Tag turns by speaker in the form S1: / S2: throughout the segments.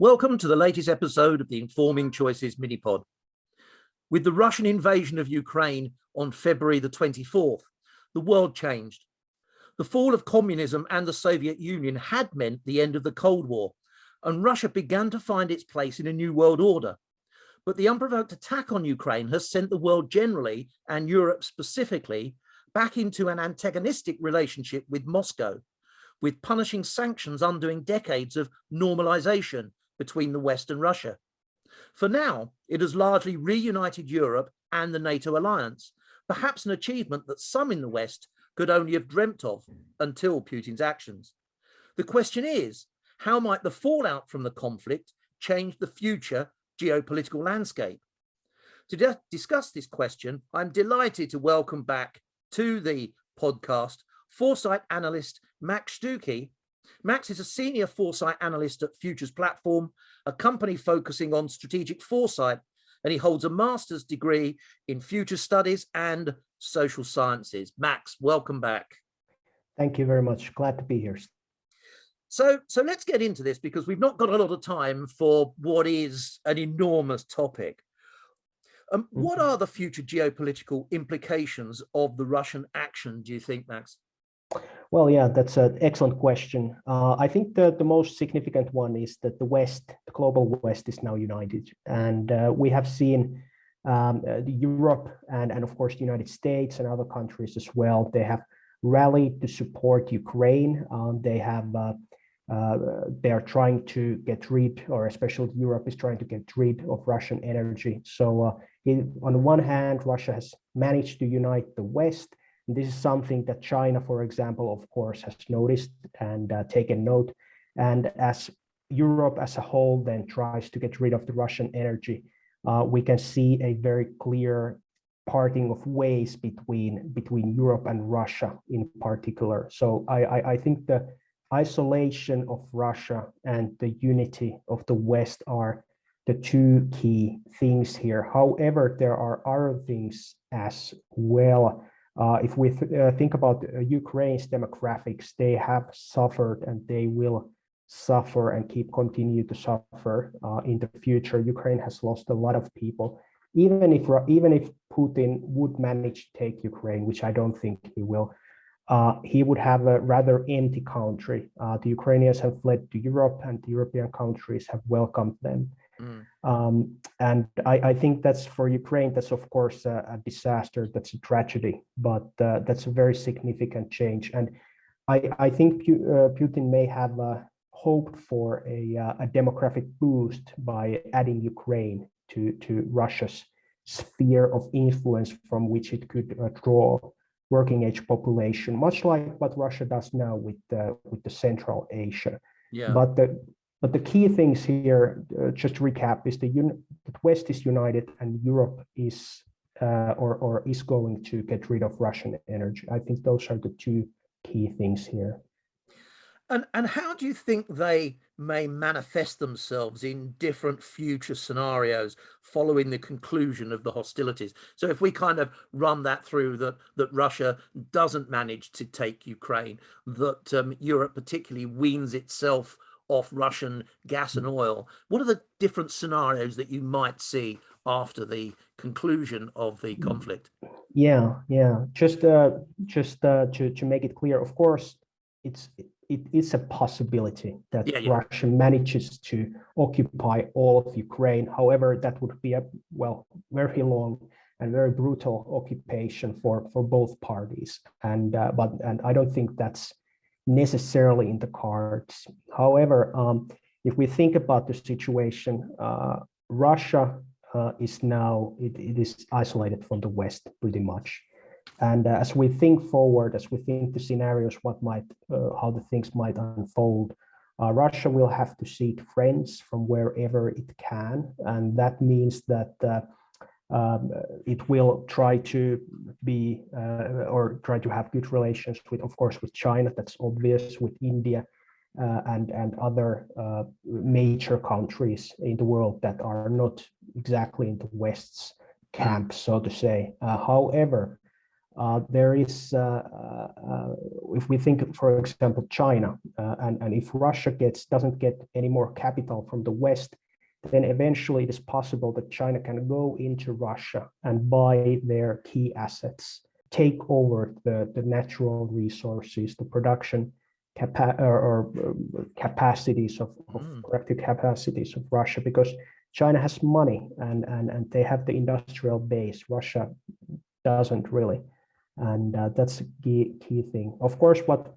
S1: Welcome to the latest episode of the Informing Choices mini-pod. With the Russian invasion of Ukraine on February the 24th, the world changed. The fall of communism and the Soviet Union had meant the end of the Cold War, and Russia began to find its place in a new world order. But the unprovoked attack on Ukraine has sent the world generally, and Europe specifically, back into an antagonistic relationship with Moscow, with punishing sanctions undoing decades of normalisation between the West and Russia. For now, it has largely reunited Europe and the NATO alliance, perhaps an achievement that some in the West could only have dreamt of until Putin's actions. The question is, how might the fallout from the conflict change the future geopolitical landscape? To discuss this question, I'm delighted to welcome back to the podcast foresight analyst Max Stucki. Max is a senior foresight analyst at Futures Platform, a company focusing on strategic foresight, and he holds a master's degree in future studies and social sciences. Max, welcome back.
S2: Thank you very much. Glad to be here.
S1: So let's get into this because we've not got a lot of time for what is an enormous topic. What are the future geopolitical implications of the Russian action, do you think, Max?
S2: Well, yeah, that's an excellent question. I think the most significant one is that the West, the global West, is now united. And we have seen Europe and of course, the United States and other countries as well. They have rallied to support Ukraine. They are trying to get rid, or especially Europe is trying to get rid of Russian energy. So on the one hand, Russia has managed to unite the West. This is something that China, for example, of course, has noticed and taken note. And as Europe as a whole then tries to get rid of the Russian energy, we can see a very clear parting of ways between Europe and Russia in particular. So I think the isolation of Russia and the unity of the West are the two key things here. However, there are other things as well. If we think about Ukraine's demographics, they have suffered and they will suffer and continue to suffer in the future. Ukraine has lost a lot of people. Even if Putin would manage to take Ukraine, which I don't think he will, he would have a rather empty country. The Ukrainians have fled to Europe and the European countries have welcomed them. And I think that's for Ukraine, that's of course a disaster, that's a tragedy, but that's a very significant change. And I think Putin may have hoped for a demographic boost by adding Ukraine to Russia's sphere of influence from which it could draw working age population, much like what Russia does now with the Central Asia.
S1: Yeah.
S2: But the key things here, just to recap, is the West is united and Europe is or is going to get rid of Russian energy. I think those are the two key things here.
S1: And how do you think they may manifest themselves in different future scenarios following the conclusion of the hostilities? So if we kind of run that through, that Russia doesn't manage to take Ukraine, that Europe particularly weans itself off Russian gas and oil, what are the different scenarios that you might see after the conclusion of the conflict?
S2: Yeah. Just to make it clear, of course, it is a possibility that Russia manages to occupy all of Ukraine. However, that would be a very long and very brutal occupation for both parties. And I don't think that's necessarily in the cards. However, if we think about the situation, Russia is now it is isolated from the West pretty much. And as we think forward, as we think the scenarios, how the things might unfold, Russia will have to seek friends from wherever it can, and that means that it will try to be or try to have good relations with, of course, with China. That's obvious, with India and other major countries in the world that are not exactly in the West's camp, so to say. However, There is, if we think, for example, China, and if Russia doesn't get any more capital from the West, then eventually it is possible that China can go into Russia and buy their key assets, take over the natural resources, the production capacities of productive capacities of Russia, because China has money and they have the industrial base. Russia doesn't really. And that's a key thing. Of course, what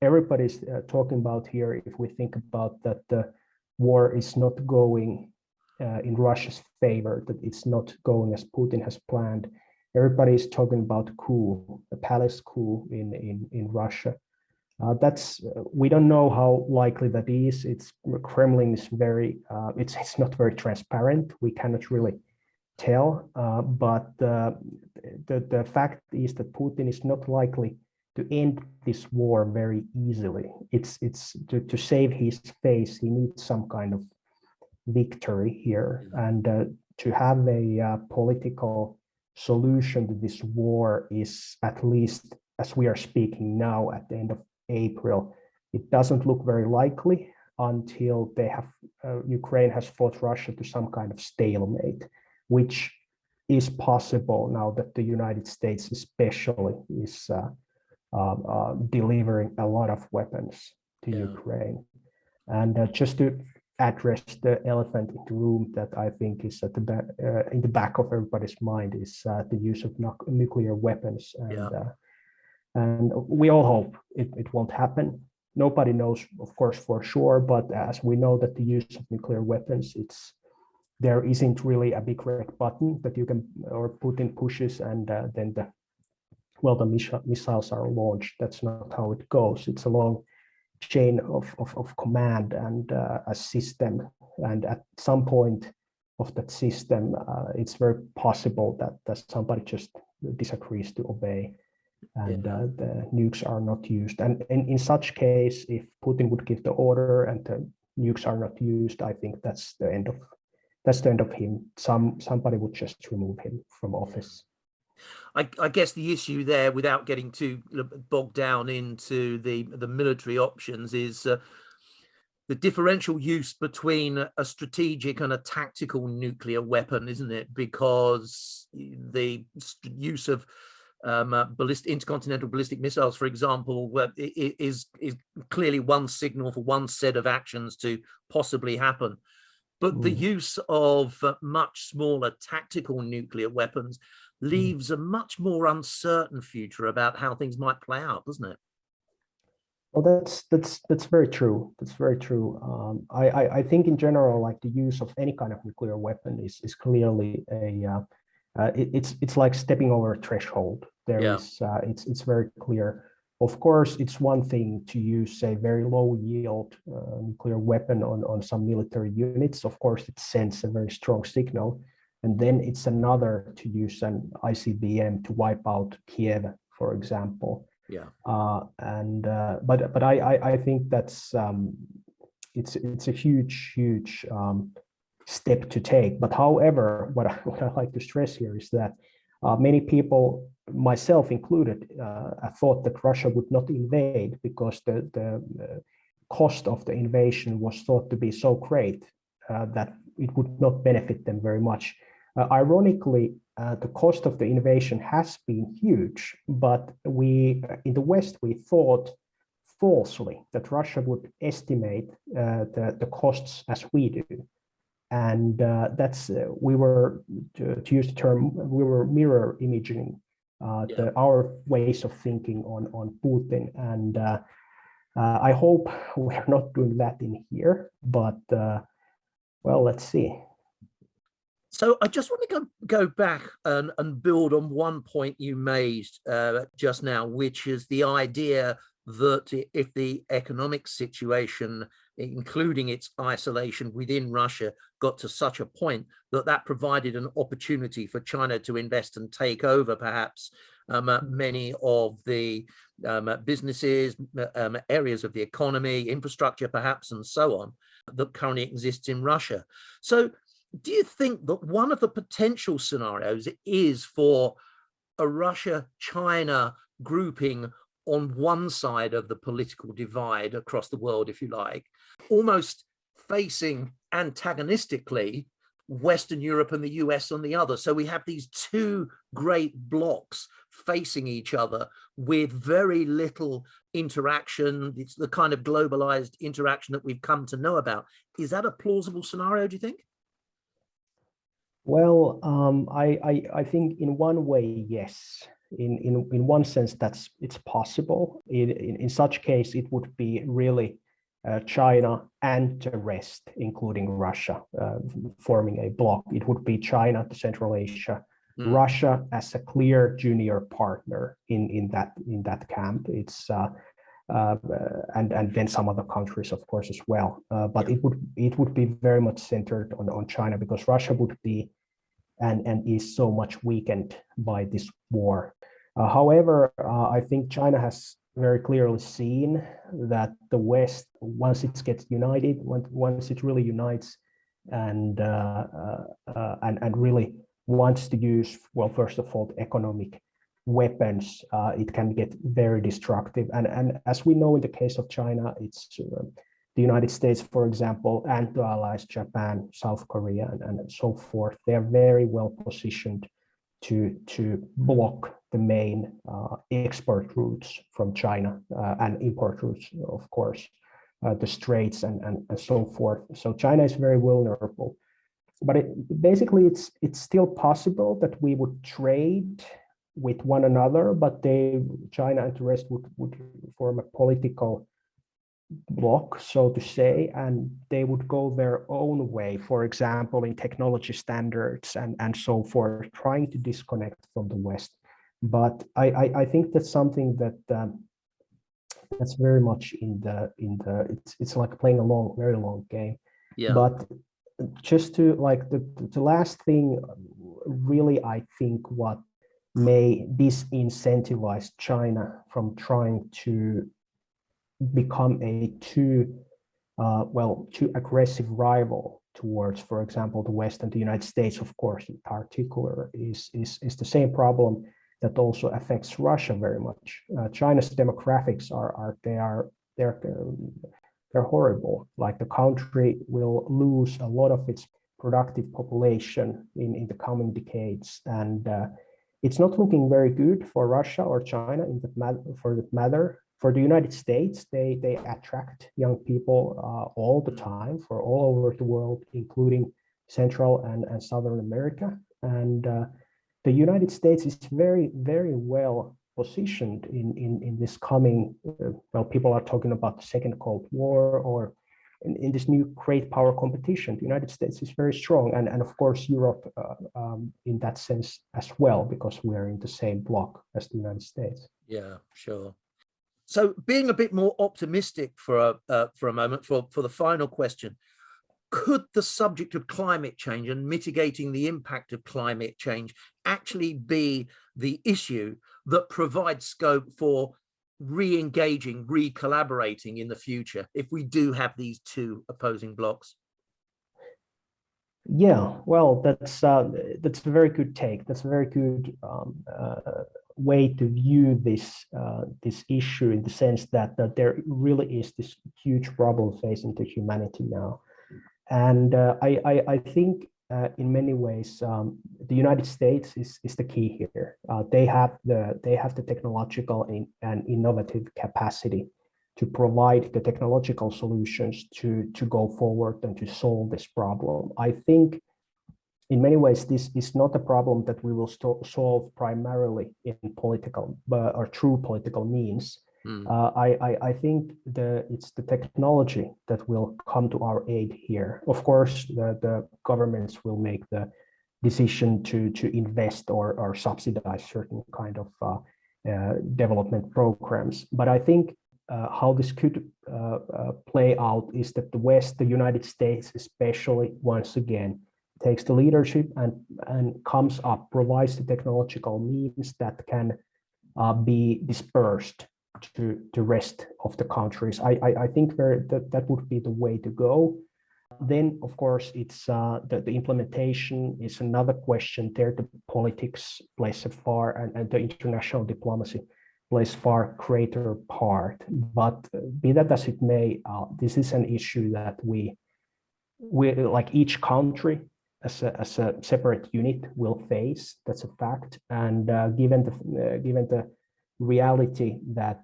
S2: everybody's talking about here, if we think about that the war is not going in Russia's favor, that it's not going as Putin has planned. Everybody is talking about coup, a palace coup in Russia. We don't know how likely that is. Kremlin is it's not very transparent. We cannot really tell, but the fact is that Putin is not likely to end this war very easily. It's to save his face, he needs some kind of victory here, and to have a political solution to this war is, at least as we are speaking now at the end of April, it doesn't look very likely until Ukraine has fought Russia to some kind of stalemate, which is possible now that the United States especially is delivering a lot of weapons to Ukraine. And just to address the elephant in the room that I think is at in the back of everybody's mind is the use of nuclear weapons. And we all hope it won't happen. Nobody knows, of course, for sure, but as we know that the use of nuclear weapons, there isn't really a big red button that you can, or Putin pushes and then the missiles are launched. That's not how it goes. It's a long chain of command and a system. And at some point of that system, it's very possible that somebody just disagrees to obey, and the nukes are not used. And in such case, if Putin would give the order and the nukes are not used, I think that's the end of him. Somebody would just remove him from office.
S1: I guess the issue there, without getting too bogged down into the military options, is the differential use between a strategic and a tactical nuclear weapon, isn't it? Because the use of intercontinental ballistic missiles, for example, is clearly one signal for one set of actions to possibly happen. But the use of much smaller tactical nuclear weapons leaves a much more uncertain future about how things might play out, doesn't it?
S2: Well, that's very true. That's very true. I think in general, like the use of any kind of nuclear weapon is clearly it's like stepping over a threshold. It's very clear. Of course, it's one thing to use a very low yield nuclear weapon on some military units. Of course, it sends a very strong signal. And then it's another to use an ICBM to wipe out Kiev, for example. But I think that's it's a huge step to take. But however, what I like to stress here is that many people, myself included, thought that Russia would not invade because the cost of the invasion was thought to be so great that it would not benefit them very much. Ironically, the cost of the invasion has been huge, but in the West, we thought falsely that Russia would estimate the costs as we do. And we were, to use the term, we were mirror imaging our ways of thinking on Putin. And I hope we're not doing that in here, but well, let's see.
S1: So I just want to go back and build on one point you made just now, which is the idea that if the economic situation, including its isolation within Russia, got to such a point that provided an opportunity for China to invest and take over perhaps many of the businesses, areas of the economy, infrastructure perhaps, and so on, that currently exists in Russia. So do you think that one of the potential scenarios is for a Russia-China grouping on one side of the political divide across the world, if you like, almost facing antagonistically Western Europe and the US on the other. So we have these two great blocks facing each other with very little interaction. It's the kind of globalized interaction that we've come to know about. Is that a plausible scenario, do you think?
S2: Well, I think in one way, yes. In one sense, it's possible. In such case, it would be really China and the rest, including Russia, forming a bloc. It would be China to Central Asia, Russia as a clear junior partner in that camp. It's and then some other countries, of course, as well. But it would be very much centered on China, because Russia would be and is so much weakened by this war. However, I think China has very clearly seen that the West, once it gets united, once it really unites and really wants to use, well, first of all, economic weapons, it can get very destructive. And as we know, in the case of China, it's the United States, for example, and the allies, Japan, South Korea, and so forth. They are very well positioned to block the main export routes from China and import routes, of course, the straits and so forth. So China is very vulnerable. But basically, it's still possible that we would trade with one another, but China and the rest would form a political bloc, so to say, and they would go their own way, for example, in technology standards and so forth, trying to disconnect from the West. But I think that's something that's very much in the it's like playing a very long game.
S1: Yeah.
S2: But just to like the last thing, really, I think what may disincentivize China from trying to become a too aggressive rival towards, for example, the West and the United States, of course, in particular, is the same problem that also affects Russia very much. China's demographics they're horrible. Like, the country will lose a lot of its productive population in the coming decades, and it's not looking very good for Russia or China for that matter. For the United States, they attract young people all the time, for all over the world, including Central and Southern America. And the United States is very, very well positioned in this coming, people are talking about the Second Cold War, or in this new great power competition. The United States is very strong, and of course Europe in that sense as well, because we are in the same bloc as the United States.
S1: Yeah, sure. So, being a bit more optimistic for a moment, for the final question, could the subject of climate change and mitigating the impact of climate change actually be the issue that provides scope for re-engaging, re-collaborating in the future, if we do have these two opposing blocs?
S2: Yeah, well, that's a very good take. That's a very good way to view this issue, in the sense that there really is this huge problem facing the humanity now. And I think in many ways the United States is the key here. They have the technological and innovative capacity to provide the technological solutions to go forward and to solve this problem. I think in many ways this is not a problem that we will solve primarily in political or through political means. I think it's the technology that will come to our aid here. Of course, the governments will make the decision to invest or subsidize certain kind of development programs. But I think how this could play out is that the West, the United States especially, once again, takes the leadership and comes up, provides the technological means that can be dispersed to the rest of the countries. I think that would be the way to go. then, of course, it's the implementation is another question. There, the politics plays a far, and the international diplomacy plays far greater part. But be that as it may, this is an issue that we like each country as a separate unit will face. That's a fact. And given the reality that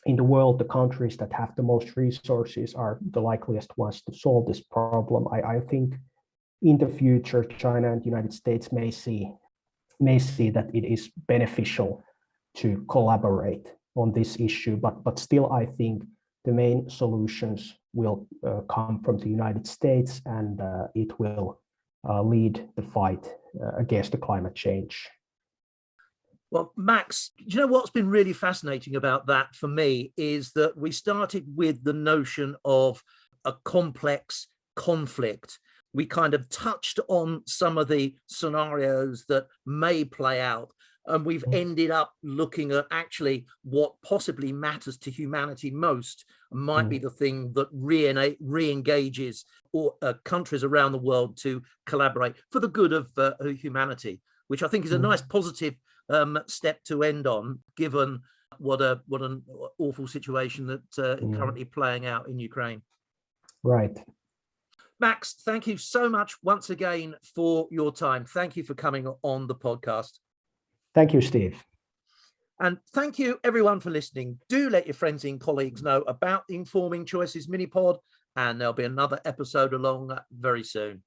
S2: in the world, the countries that have the most resources are the likeliest ones to solve this problem. I think in the future, China and the United States may see that it is beneficial to collaborate on this issue. But still, I think the main solutions will come from the United States, and it will lead the fight against the climate change.
S1: Well, Max, you know what's been really fascinating about that for me is that we started with the notion of a complex conflict. We kind of touched on some of the scenarios that may play out, and we've ended up looking at actually what possibly matters to humanity most, might be the thing that re-engages countries around the world to collaborate for the good of humanity, which I think is a nice positive step to end on, given what an awful situation that is currently playing out in Ukraine.
S2: Right.
S1: Max, thank you so much once again for your time. Thank you for coming on the podcast.
S2: Thank you, Steve.
S1: And thank you everyone for listening. Do let your friends and colleagues know about the Informing Choices mini pod, and there'll be another episode along very soon.